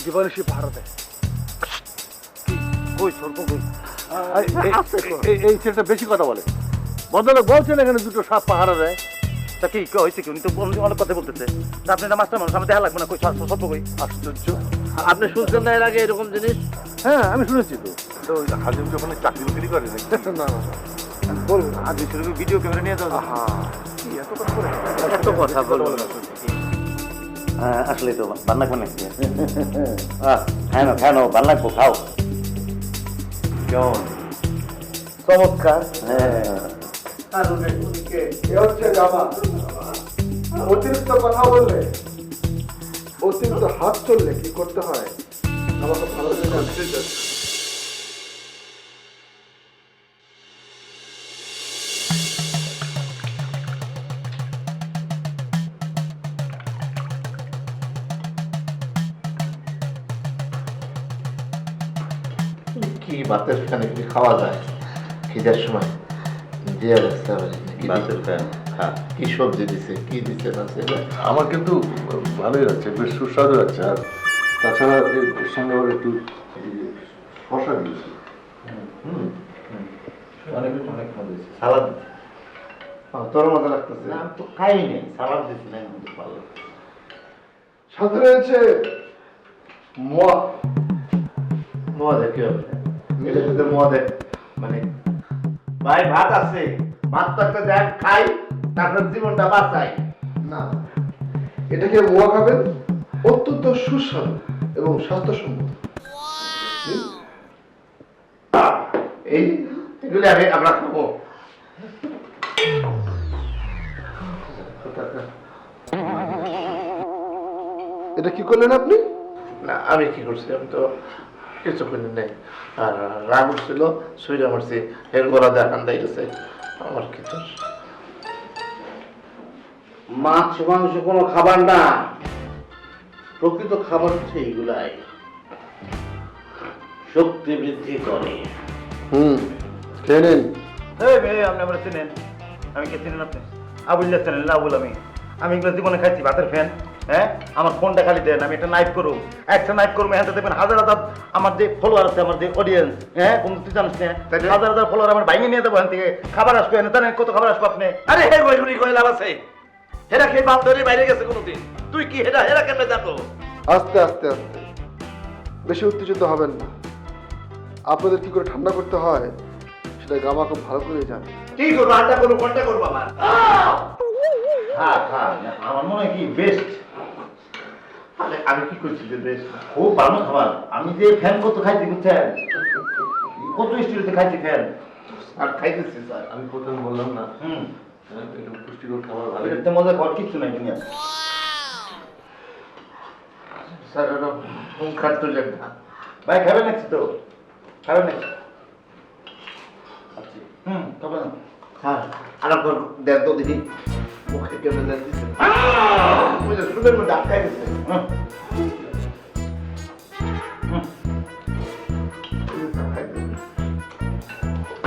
জীবনে সে পাহারা দেয়। কই সর্ব কই? এই ছেলেটা বেশি কথা বলে। ভদ্রলোক বলছেন এখানে দুটো সাপ পাহারা দেয়। তা কি হয়েছে কি? উনি তো অনেক কথা বলতেছে। আপনি না মাস্টার মানুষ, আমি দেখা লাগবে না। কই সর্ব কই? আশ্চর্য, আপনি শুনছেন না এর আগে এরকম জিনিস? হ্যাঁ আমি শুনেছি তো। তো হাজিম যখন চাকরি বাকরি করে নাকি? না না বলুন। হাজিম শুধু ভিডিও ক্যামেরা নিয়ে যাও। হ্যাঁ কি এত কথা বলে? এত কথা বলবো না। আসলে তো ভাল লাগবে নাকি? হ্যাঁ না ভাল লাগবো, খাও। কেমন? চমৎকার। হ্যাঁ অতিরিক্ত কথা বললে, অতিরিক্ত হাত চললে কি করতে হয় আমাকে ভালো করে জানতে। কি ভাতের ফ্যান কি খাওয়া যায় খিদের সময়? দিয়ে রাখতে হবে ভাতের ফ্যান। হ্যাঁ, কি সবজি দিছে, কি দিছে না সেটা আমার কিন্তু ভালোই লাগছে, বেশ সুস্বাদু লাগছে। আর তাছাড়া এর সঙ্গে আবার একটু শশা দিয়েছি। অনেক অনেক মজা দিছে। সালাদ তোর মজা লাগতেছে? না, আমি তো খাইনি। সালাদ দিচ্ছি না, কিন্তু ভালো লাগছে। সাথে রয়েছে মোয়া। মোয়া দেখি হবে এটার সাথে মোয়া দেখ মানে ভাই ভাত আছে, ভাত তো একটা দেখ, খাই, তারপর জীবনটা বাঁচাই। না, এটাকে মোয়া খাবেন, অত্যন্ত সুস্বাদু এবং স্বাস্থ্যসম্মত। এই এগুলি আমরা খাবো। এটা কি করলেন আপনি? না আমি কি করছি, আমি তো কিছু করি নাই। আর রাগ উঠছিল, সুইরা মারছি, এর গলা দেখান দেয় গেছে। আমার কি তো মাছ মাংস কোনো খাবার না, প্রকৃত খাবার হচ্ছে এইগুলাই, শক্তি বৃদ্ধি করে। খেয়ে নিন। আপনি আমরা চিনেন? আমি কে চিনেন আপনি? আবুল্লাহ চিনেন? আবুল আমি এগুলো জীবনে খাইছি ভাতের ফ্যান। হ্যাঁ, আমার ফোনটা খালি দেন, আমি একটা নাইট করবো, একটা নাইট করবো। হ্যাঁ দেখবেন হাজার হাজার আমার যে ফলোয়ার আছে, আমার যে অডিয়েন্স, হ্যাঁ বন্ধু তুই জানিস না, হাজার হাজার ফলোয়ার আমার ভাঙে নিয়ে দেবো। এখান থেকে খাবার আসবে, জানেন কত খাবার আসবে আপনি? আরে হে কইলুনি কই লাভ আছে? হেরা খেয়ে বাপ ধরে বাইরে গেছে কোনোদিন? তুই কি হেরা কেমনে জানো? আস্তে আস্তে আস্তে, বেশি উত্তেজিত হবেন না। আপনাদের কি করে ঠান্ডা করতে হয় সেটা গামা খুব ভালো করে জানে। কি করবো? আড্ডা করবো, ঘন্টা করবো আমার। হ্যাঁ হ্যাঁ, আমার মনে হয় কি বেস্ট। আরে আমি কি করছি যে বেশ? খুব ভালো খাবার। আমি যে ফ্যান কত খাইছি বুঝছেন, কত স্টুডিওতে খাইছি ফ্যান। আর খাইতেছি স্যার। আমি প্রথমে বললাম না, হুম, একটু পুষ্টিকর খাবার ভালো। এটাতে মজা কর কিচ্ছু নাই দুনিয়া। স্যার ওটা ঘুম খাটতো একটা। ভাই খাবেন নাকি? তো খাবেন নাকি? আচ্ছা খাবেন না? হ্যাঁ, আর আপনার দেড় তো দিদি মুখে কেমন দেন দিচ্ছে। ওই যে সুদের মধ্যে আটকাই গেছে। হুম।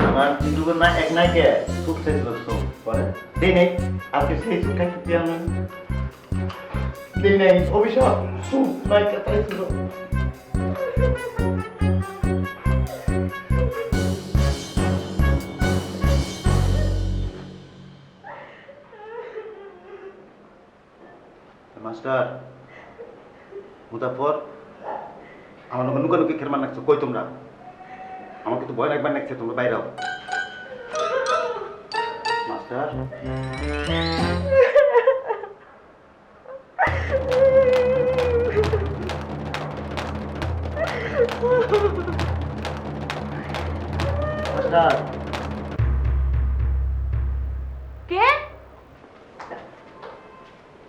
আমার ইউটিউবের না এক নাইকে সুপ চাইছিল, সুপ পরে দিই নেই। আজকে সেই সুপ খাইতে আমি দিই নাই। অভিশাপ, সুপ নাইকে চাইছিল। মাস্টার মুদাফর, আমার লোক নুকা নুকি খেরমান লাগছে। কই তোমরা? আমার কিন্তু ভয় লাগবার লাগছে, তোমরা বাইরে হও। মাস্টার মাস্টার কে?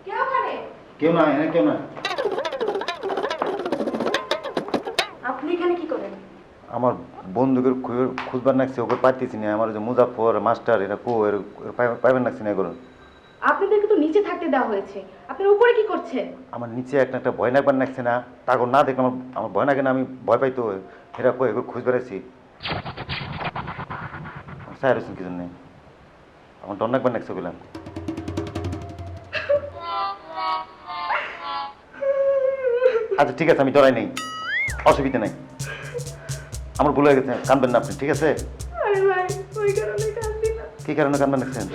কে ওখানে? কেউ না, এখানে কেউ না। আপনি এখানে কি করেন? আমার বন্ধুকে খুঁজবার লাগছে, ওকে পাইতেছি না। আমার যে মুজাফর মাস্টার, এরা কো এর পাইবেন লাগছে না এগুলো। আপনাদেরকে তো নিচে থাকতে দেওয়া হয়েছে, আপনারা উপরে কি করছেন? আমার নিচে একটা ভয় লাগবার লাগছে না, তারপর না দেখলাম আমার ভয় লাগে না, আমি ভয় পাইতো। এরা কই এগুলো খুঁজ বেড়াইছি। স্যার হয়েছেন কি জন্যে? আমার ডর লাগবার লাগছে বললাম। আচ্ছা ঠিক আছে, আমি ডরাই নেই, অসুবিধা নেই, আমার ভুল হয়ে গেছে, কাঁদবেন না আপনি, ঠিক আছে? আরে ভাই ওই কারণে কাঁদছি না। কি কারণে কাঁদবেন দেখছেন?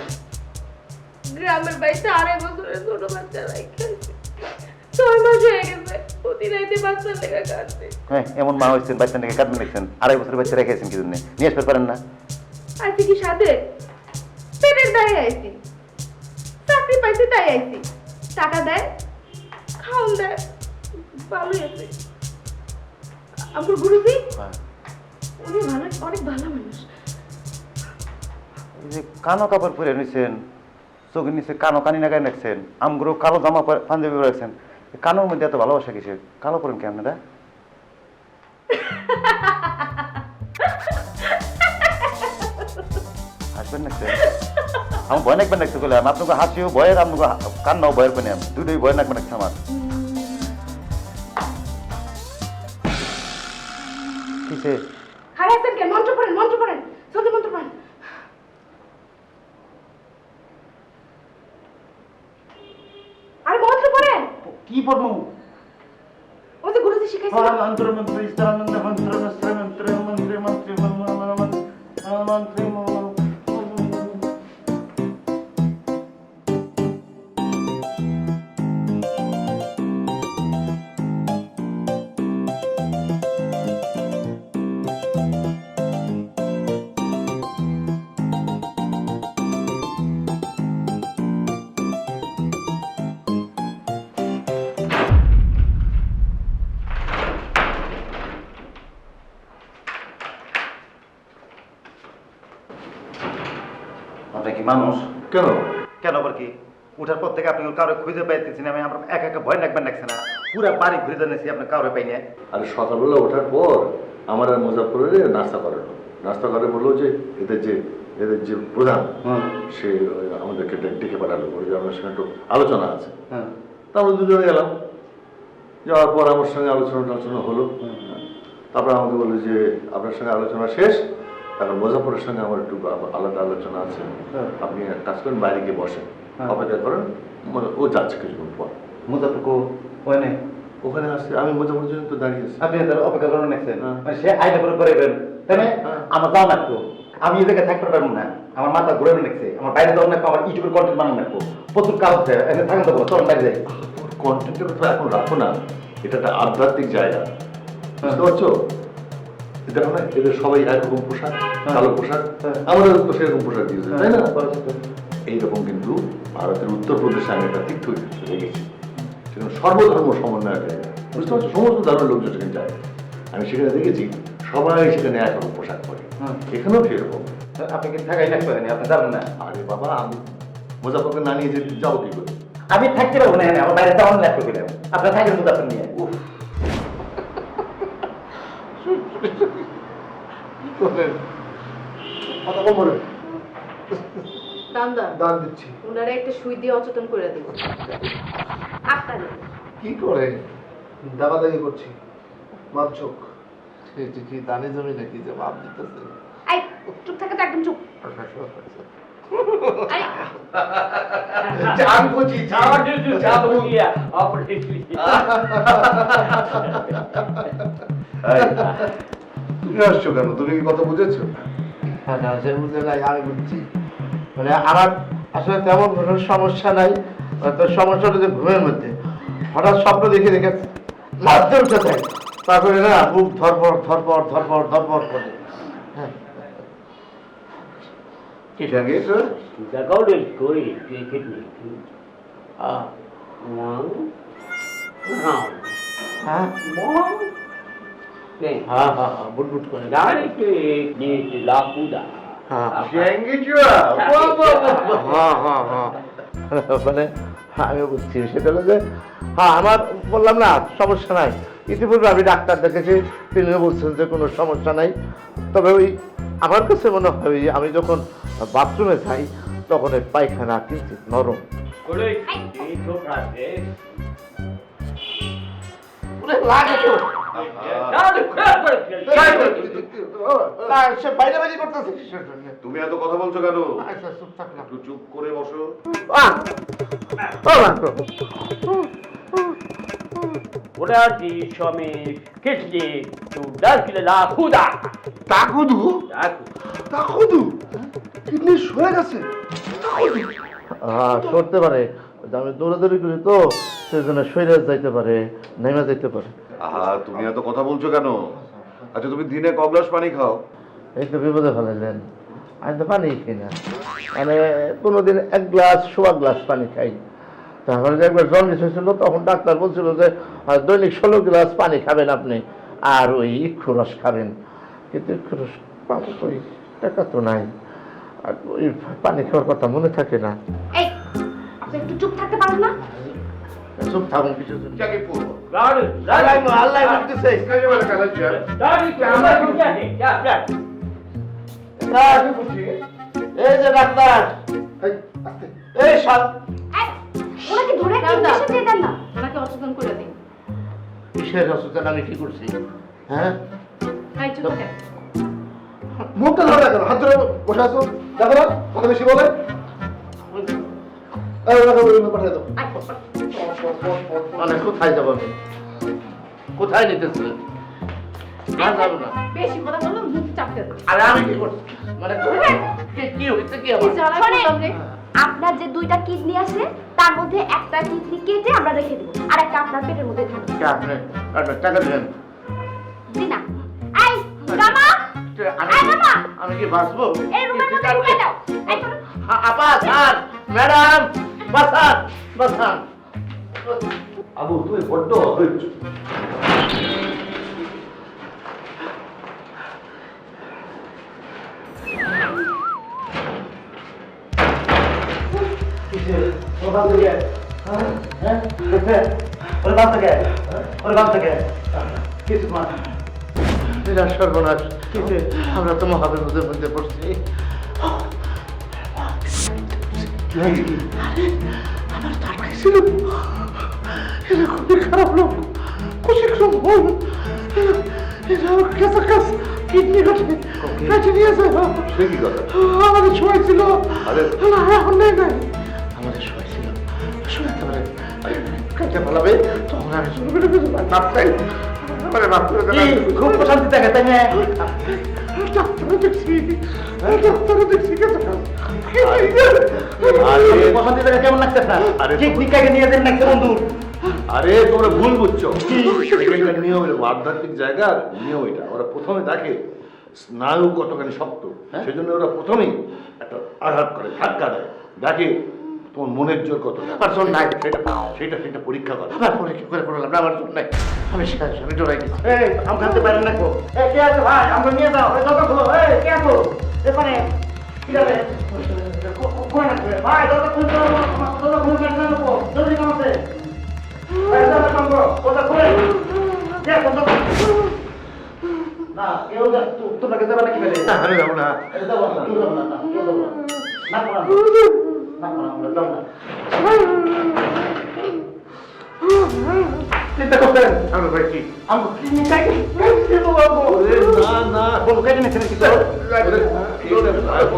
গ্রামের বাড়িতে 2.5 বছরের ছোট বাচ্চা রাখছে, 6 মাস হয়ে গেছে, প্রতি রাইতে বাচ্চার লেগে কাঁদছে। হ্যাঁ, এমন মা হয়েছেন, বাচ্চা নাকি কাঁদবেন দেখছেন? 2.5 বছরের বাচ্চা রেখেছেন কি জন্য? নিয়ে আসতে পারেন না? আইছি কি সাথে পেটের দায়ে আইছি, চাকরি পাইছি তাই আইছি, টাকা দেয় খাওন দেয়, ভালোই আছে। আমার গুরুজি উনি ভালো, অনেক ভালো মানুষ। এই যে কানো কাপড় পরে নিছেন, চোখের নিচে কানো কানি না গায়ে রাখছেন, আমগুলো কালো জামা পাঞ্জাবি পরে রাখছেন, কানোর মধ্যে এত ভালোবাসা কিসের? কালো করেন কেন আপনারা? হাসবেন নাকছেন? আমার ভয় নাকবেন নাকতে বললাম, আপনাকে হাসিও ভয়ের, আপনাকে কান্নাও ভয়ের পেনে, দুটোই ভয় নাকবেন নাকছে আমার। কিসে? হারাইছেন কেন? মন্ত্র পড়েন, মন্ত্র পড়েন, জলদি মন্ত্র পড়েন। আরে মন্ত্র পড়েন। কি পড়বো? ওই যে গুরুজি শিখাইছে। মন্ত্র মন্ত্র ইস্তানন্দ মন্ত্র মন্ত্র মন্ত্র মন্ত্র মন্ত্র মন্ত্র আপনি কি মানুষ? কেন? কেন আবার কি? উঠার পর থেকে আপনি কাউরে খুঁজে পাইতেছি না, আমি আমরা একা একা ভয় নাকবেন লাগছে না, পুরা বাড়ি ঘুরে জানিয়েছি আপনি কাউরে পাই না। আর সকালবেলা ওঠার পর আমার আর মুজাফরের নাস্তা করালো, নাস্তা করে বললো যে এদের যে প্রধান সে আমাদেরকে ডেকে পাঠালো, ওর যে আমার সঙ্গে একটু আলোচনা আছে। হ্যাঁ, তা আমরা দুজনে গেলাম, যাওয়ার পর আমার সঙ্গে আলোচনা হলো। তারপর আমাকে বললো যে আপনার সঙ্গে আলোচনা শেষ, এখন মুজাফরের সঙ্গে আমার একটু আলাদা আলোচনা আছে, আপনি এক কাজ করেন বাইরে গিয়ে বসেন, অপেক্ষা করেন, ও যাচ্ছে কিছুক্ষণ পর। মুজাফরকে ওই নেই, ওখানে আসছে, আমি মুজাফরের জন্য তো দাঁড়িয়ে আছি। আপনি এদের অপেক্ষা করেন নাকছেন, হ্যাঁ। মানে সে আইলে করে করাইবেন, তাই না? আমার যাও লাগতো, আমি এই জায়গায় থাকতে পারবো না, আমার মাথা ঘুরে নাকছে, আমার বাইরে যাওয়ার নাকবো, আমার ইউটিউবের কন্টেন্ট বানানো লাগবো, প্রচুর কাজ আছে, এখানে থাকেন তো চলুন বাইরে যাই। কন্টেন্টের কথা এখন রাখো না, এটা একটা আধ্যাত্মিক জায়গা, বুঝতে পারছো? দেখো না, এদের সবাই একরকম পোশাক, কালো পোশাক, আমাদের তো সেরকম পোশাক দিয়েছে, তাই না? এইরকম কিন্তু ভারতের উত্তরপ্রদেশে আমি একটা তীর্থ দেখেছি, সেখানে সর্বধর্ম সমন্বয় জায়গা, বুঝতে পারছো? সমস্ত ধর্মের লোকজন সেখানে যায়, আমি সেখানে দেখেছি সবাই সেখানে একরকম পোশাক পরে, এখানেও সেরকম। আপনি কি থাকাই থাকতে পারেন, আপনি যাবেন না? আরে বাবা, আমি মুজাফরকে না নিয়ে যেতে যাবো কি করে? আমি থাকতে পারবো না, আমার বাইরে যাওয়ার লাগবে কিনা, আপনার থাকেন মুজাফর নিয়ে। কথা কম বলে দান দিচ্ছি। ওনারা একটা সুই দিয়ে অচেতন করে দিব। আপনার কি করে? দাবাদাবি করছি, মাপঝোক। এটা কি দানি জমি নাকি যে মাপ দিতেছে? আই চুপ থাকে তো, একদম চুপ। আই জান বুঝি, জান তুমি আসছো কেন? তুমি কি কথা বুঝেছো? হ্যাঁ, না, সে বুঝে নাই, আমি বুঝছি। মানে আমার আসলে তেমন কোনো সমস্যা নাই, তো সমস্যাটা যে ঘুমের মধ্যে হঠাৎ স্বপ্ন দেখে দেখে লাফতে উঠে যায়, তারপরে না বুক ধরপড় ধরপড় ধরপড় ধরপড় করে। হ্যাঁ, কি থাকে এটা? হ্যাঁ, হ্যাঁ, হ্যাঁ, হ্যাঁ, বুটবুট করে। হ্যাঁ, জেঙ্গিচুয়া, বাহ, বাহ, বাহ, বাহ। হ্যাঁ, হ্যাঁ, হ্যাঁ। মানে আমি বুঝছি, সেটা হলো যে হ্যাঁ, আমার বললাম না সমস্যা নাই, ইতিপূর্বে আমি ডাক্তার দেখেছি, তিনিও বলছেন যে কোনো সমস্যা নাই। তবে ওই আমার কাছে মনে হয় ওই আমি যখন বাথরুমে যাই তখন ওই পায়খানা কিঞ্চিত নরম। লাগে তো। না, সে বাইরে বাইরে করতেছে কিসের জন্য? তুমি এত কথা বলছো কেন? আচ্ছা, চুপ থাকলাম। একটু চুপ করে বসো। oder die Schomme Kiste zu Dalkile La Huda. তাকুদু তাকুদু কিডনি সরে গেছে হ্যাঁ সরতে পারে, আমি দৌড়াদৌড়ি করি তো সেজন্য শরীরে যাইতে পারে, নেমে যাইতে পারে। আহা তুমি এত কথা বলছো কেন? আচ্ছা তুমি দিনে ক গ্লাস পানি খাও? এই তো বিপদে ফেলাইলেন, আমি তো পানি খাই না, মানে কোনোদিন 1 গ্লাস 1.25 গ্লাস পানি খাই। তারপরে যে একবার জন্ডিস হয়েছিল তখন ডাক্তার বলছিল যে দৈনিক 16 গ্লাস পানি খাবেন আপনি, আর ওই ইক্ষু রস খাবেন। কিন্তু ইক্ষু রস পাবো তো, ওই টাকা তো নাই, আর ওই পানি খাওয়ার কথা মনে থাকে না। এই আপনি একটু চুপ থাকতে পারেন না? চুপ থাকুন কিছু দিন। Gerade, আল্লাহ করতেছে এই যে ডাক্তার, এই সব এই, ওনাকে ধরে ইনজেকশন দিয়ে দেন না, ওনাকে অচেতন করে দিন। কিসের অসুস্থ আমি কি করছি? হ্যাঁ এই চুপ থাকেন। মুখটা ধরে রাখো, হাত ধরে বসে আছো, দেখো না কথা বেশি বলে। পাঠিয়ে দাও। আই, মানে কোথায় যাবো আমি? কোথায় নিতেছে? না যাবো না। বেশি কথা বললে মুখ চাপতে দেন। আরে আমি কি করছি? মানে কি হয়েছে কি আমার? শোনেন, আপনার যে 2টা কিডনি আছে তার মধ্যে একটা কিডনি কেটে আমরা রেখে দেব, আর একটা আপনার পেটের মধ্যে থাকবে। কে আপনি টাকা দিলেন? জি না। এই রামা, আমি কি বাঁচবো? এই রুমের মধ্যে ঢুকে দাও। এই শোনো, আপা স্যার ম্যাডাম বাসান বাসান। আবু তুমি বড্ড হয়েছ। সর্বনাশ, আমরা তো মহাবিপদের মধ্যে পড়ছি। আমার টাকা ছিল, এরা খুবই খারাপ লোক, কুশিক্ষম হল, এরা কেসা কাজ কিডনি কাটে নিয়েছে। সে কি কথা? আমাদের সময় ছিল, আরে না এখন নেই নাই, আমাদের সময় ছিল, শুনতে পারে কাটে ফেলাবে, তখন আমি শুরু করে মাপ চাই, মাফ করে দেবেন। খুব প্রশান্তি থাকে তাই না? ডাক্তারও দেখছি, ডাক্তারও দেখছি কেসা কাজ। প্রশান্তি থাকে কেমন লাগছে আপনার? কিডনি কেটে নিয়ে দেন না কেমন দূর? আরে তোমরা ভুল বুঝছো। এখানকার নিয়ম, আধ্যাত্মিক জায়গার নিয়ম এটা। ওরা প্রথমে দেখে স্নায়ু কতখানি শক্ত, সেজন্য ওরা প্রথমেই একটা আঘাত করে, ধাক্কা দেয়, দেখে তোমার মনের জোর কতটা। আমার জোর নাই, সেটা পরীক্ষা করে। আমার পরীক্ষা করে করলাম না, আমার জোর নাই, আমি শেষ, আমি ডরাই গেছি। এই আম খাতে পারেন না কো? এই কে আছে ভাই? আমাকে নিয়ে যাও। এই দরজা খোলো। এই কে আছো? এখানে কি যাবে? কোন আছে? ভাই দরজা খুলতে হবে। দরজা খুলতে না লোকো। জলদি কাম আছে। এই দরজা কাম করো। দরজা খুলে। কে দরজা? না, কেউ যা তোমরা কে যাবে নাকি বেলে? না আমি যাবো না। এটা দাও না। কেউ যাবে না। কেউ যাবে না। না করা। না করা। আমরা যাও না। চিন্তা করতেন আমি ভাই কি আমাকে কিডনি কাটে দেবো বাবু। না বলো কেটে নিয়েছেন কিছু?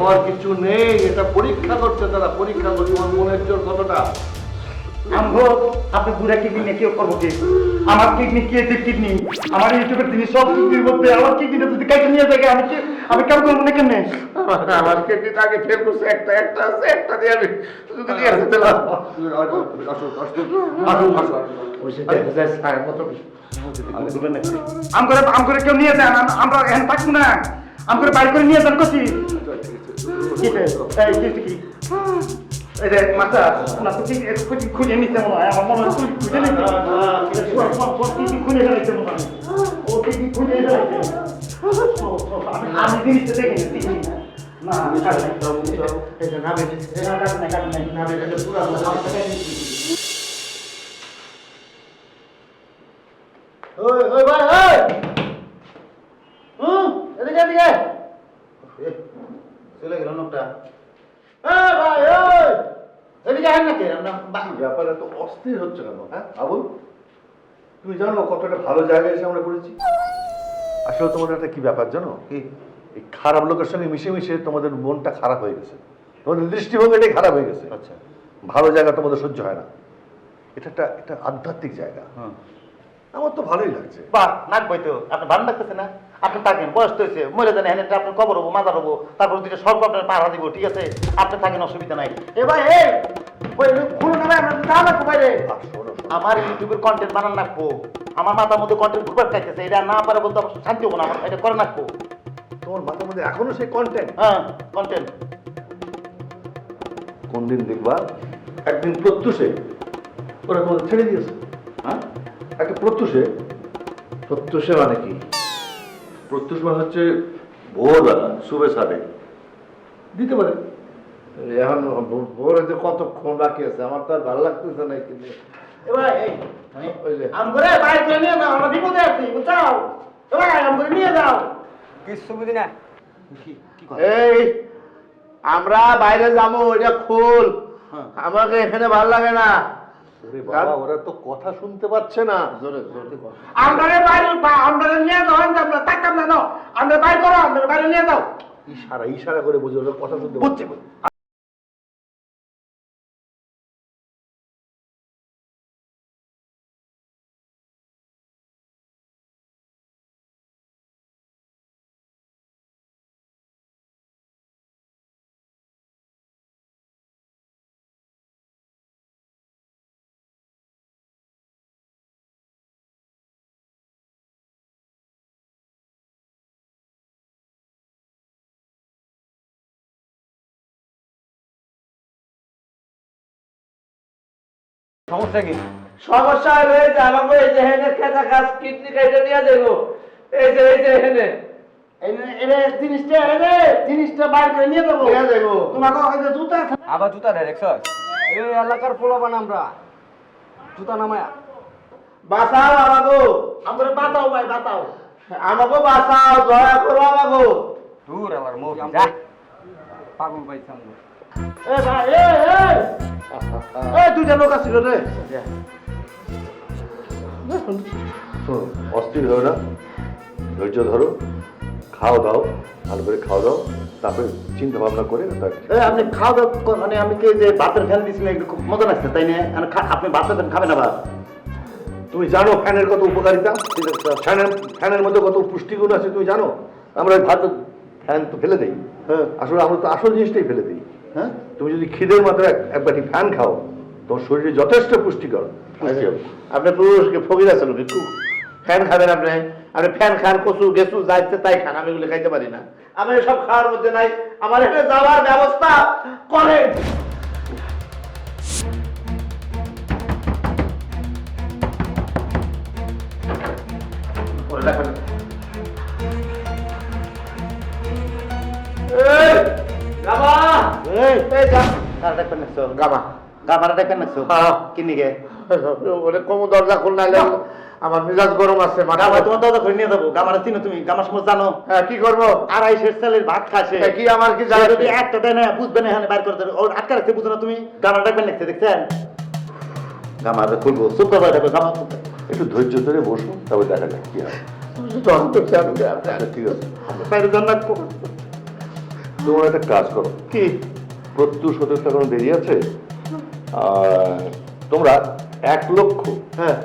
আর কিছু নেই, এটা পরীক্ষা করছে তারা, পরীক্ষা করছে তোমার মনের জোর কতটা। আমগো আপনি পুরা কিডনি নিয়ে কেউ করবো কি? আমার কিডনি কি আছে কিডনি? আমার ইউটিউবের জিনিস সব কিডনির মধ্যে আমার কিডনিটা যদি কাটে নিয়ে যায় আমি কেমন করবো না কেমনে? আমার কেটে আগে ফেল করছে, একটা আছে, একটা দিয়ে আমি যদি দিয়ে আসতে দিলাম। আমগরে কেউ নিয়ে যান, আমরা এখানে থাকবো না। আমগরে বাইর করে নিয়ে যান কছি। কি এই যে মাথা না তো ঠিক খুঁজে নিতে মনে হয়, আমার মনে হয় খুঁজে নিতে খুঁজে নিতে মনে হয়। ও ঠিক খুঁজে আমি জিনিসটা দেখে না ওই ভাই ওই এদিকে এদিকে চলে গেল লোকটা। ভাই ওই এদিকে আহেন নাকি? ব্যাপারে তো অস্থির হচ্ছে কেন? হ্যাঁ আবুল, তুমি জানো কতটা ভালো জায়গায় এসে আমরা পড়েছি? আসলে তোমাদের একটা কি ব্যাপার জানো? কি এই খারাপ লোকের সঙ্গে মিশে মিশে তোমাদের মনটা খারাপ হয়ে গেছে, তোমাদের দৃষ্টিভঙ্গিটাই খারাপ হয়ে গেছে। আচ্ছা, ভালো জায়গা তোমাদের সহ্য হয় না। এটা আধ্যাত্মিক জায়গা। আমার তো ভালোই লাগছে। বাহ, নাকবই তো। আপনি ভালো লাগতেছে না? আপনি থাকেন, বয়স তো হয়েছে, মরে যান, এখানে আপনার কবর হবো, মাজার হবো, তারপর দুইটা সর্ব আপনার পাহারা দিব, ঠিক আছে? আপনি থাকেন, অসুবিধা নাই। এ ভাই, এই খুলুন না ভাই, আপনার যাওয়া লাগবো বাইরে। আমার ইউটিউবের কন্টেন্ট বানান রাখবো, আমার মাথার মধ্যে কন্টেন্ট ঘুরপাক খাইতেছে, এটা না পারে বলতে আমার শান্তি হবো না, আমার এটা করে রাখবো। তোমার মাথার মধ্যে এখনো সেই কন্টেন্ট? হ্যাঁ, কন্টেন্ট। কোন দিন দেখবা একদিন প্রত্যুষে ওরা তোমাদের ছেড়ে দিয়েছে। হ্যাঁ, একটা প্রত্যুষে, প্রত্যুষে মানে কি? প্রত্যুষ মানে হচ্ছে ভোরবেলা, শুভে সাড়ে দিতে পারে। এখন ভোরে যে কতক্ষণ বাকি আছে, আমার তো আর ভালো লাগতেছে না। কিন্তু এ ভাই, এই ওই যে আম করে বাইক করে নিয়ে যাও, আমরা বিপদে আছি, বুঝাও। এ ভাই, আম করে নিয়ে যাও। কিছু বুঝি না। এই আমরা বাইরে যাবো, ওইটা খোল। আমাকে এখানে ভালো লাগে না। ওরে বাবা, ওরা তো কথা শুনতে পাচ্ছে না। জোরে জোরে কর। আমরা বাইরে, আমরা নিয়ে যাও, আমরা তাকাম না, আমরা বাইরে করো, আমরা বাইরে নিয়ে যাও। ইশারা করে বুঝে ওরা কথা শুনতে বুঝছি। সমস্যা কি? সমস্যা হলো এই যে আমাকে এই যে হেনে খেতা কাজ কিডনি কাইটা নিয়ে যাবো। এই যে হেনে জিনিসটা বাইর করে নিয়ে যাবো। নিয়ে যাবো। তোমাকে ওই যে জুতা আছে, আবার জুতা ডাইরেকশন। এই এলাকার পোলাবান আমরা জুতা নামায়া বাঁচাও আমাকে, আমরা বাঁচাও ভাই, বাঁচাও। আমাকে বাঁচাও, দয়া করো আমাকে। দূর আমার মুখ যা পাগল পাইছি আমরা। এ ভাই, এই দুইটা লোক আছিল রে। শোনো, অস্থির হও না, ধৈর্য ধরো, খাও দাও, ভালো করে খাও দাও, তারপরে চিন্তা ভাবনা করে আপনি খাওয়া দাওয়া মানে আমি কে যে ভাতের ফ্যান দিয়েছিলেন, একটু খুব মজা লাগছে, তাই না? আপনি ভাতের ফ্যান খাবেন আবার? তুমি জানো ফ্যানের কত উপকারিতা, ফ্যানের মধ্যে কত পুষ্টিগুণ আছে তুমি জানো? আমরা ওই ভাত ফ্যান তো ফেলে দিই, আসলে আমরা তো আসল জিনিসটাই ফেলে দিই। হ্যাঁ, তুমি যদি খিদের মাত্রায় এক বাটি ফ্যান খাও, তোমার শরীরে যথেষ্ট পুষ্টিকর। আপনি পুরুষকে ফকির আছেন ভিক্ষু, ফ্যান খাবেন আপনি? আপনি ফ্যান খান, কচু গেছু যাইতে তাই খান, আমি এগুলো খাইতে পারি না। আমি সব খাওয়ার মধ্যে নাই, আমার এখানে যাওয়ার ব্যবস্থা করেন। গামা গামারা দেখেন নাকছো? কিনি গে কমু দরজা খুললে আমার মেজাজ গরম আছে। গামা তোমার দাদা করে নিয়ে যাবো। গামারা চিনো তুমি? গামার সময় জানো? হ্যাঁ, কি করবো? 250 চালের ভাত খাসে কি আমার কি সে যায়? যদি একটা দেয় না, বুঝবে না, এখানে বাইর করে দেবে। ওর আটকা রাখতে বুঝো না তুমি? গামার ডাকবেন লিখতে দেখছেন? গামারা খুলবো, চুপ করে দেখো। গামা একটু ধৈর্য ধরে বসুন, তবে দেখা যাক কি হয়। আচ্ছা, ঠিক আছে, বাইরে যান না। তোমার একটা কাজ করো। কি? প্রত্যুষ হতে তো কোনো দেরি আছে। তোমরা 1 লক্ষ, হ্যাঁ,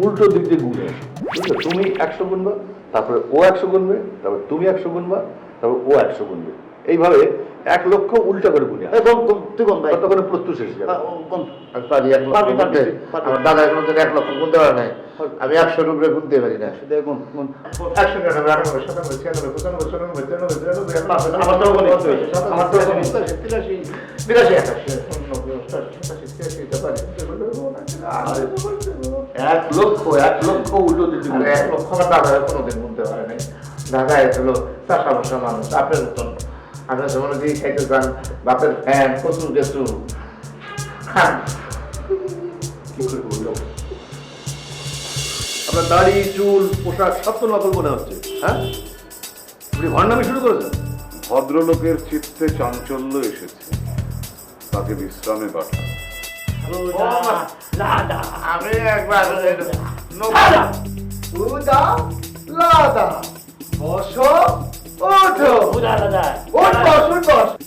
উল্টো দিক দিয়ে গুনে আসো। বুঝলে? তুমি 100 গুনবা, তারপরে ও 100 গুনবে, তারপরে তুমি 100 গুনবা, তারপরে ও 100 গুনবে। এইভাবে 1 লক্ষ উল্টা করে গুনে আসো। তুই কোন ভাই? ততক্ষণে প্রত্যুষ এসে যাবে। পারি, 1 লক্ষ গুনতে। আমার দাদা এখন 1 লক্ষ গুনতে পারে নাই, আমি 100 রুপে গুনতে পারি না। দেখুন 100 টাকা, 98, 97, 96, 97, 98, 99, আমার তো বলি, আমার তো বলি। 83, 1 লক্ষ উল্টো দিক দিয়ে গুনে 1 আসো। লক্ষ আমার দাদা কোনোদিন গুনতে পারে নাই। দাদা হলো চাষা বসা মানুষ, আপনার মতন। আপনার যেমন দিয়ে খাইতে চান, বাপের ফ্যান, কচু গেছু খান। কি করে বললাম? আপনার দাড়ি, চুল, পোশাক সব তো নকল মনে হচ্ছে। হ্যাঁ, আপনি ভণ্ডামি শুরু করেছেন। ভদ্রলোকের চিত্তে চাঞ্চল্য এসেছে, তাকে বিশ্রামে পাঠান। আমি একবার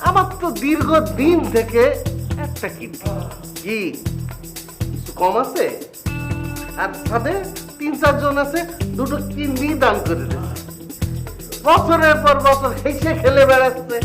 আমার তো দীর্ঘ দিন থেকে একটা কি কম আছে? আর সাথে 3-4 জন আছে দুটো কিডনি দান করে দিয়েছে। বছরের পর বছর হেসে খেলে বেড়াচ্ছে।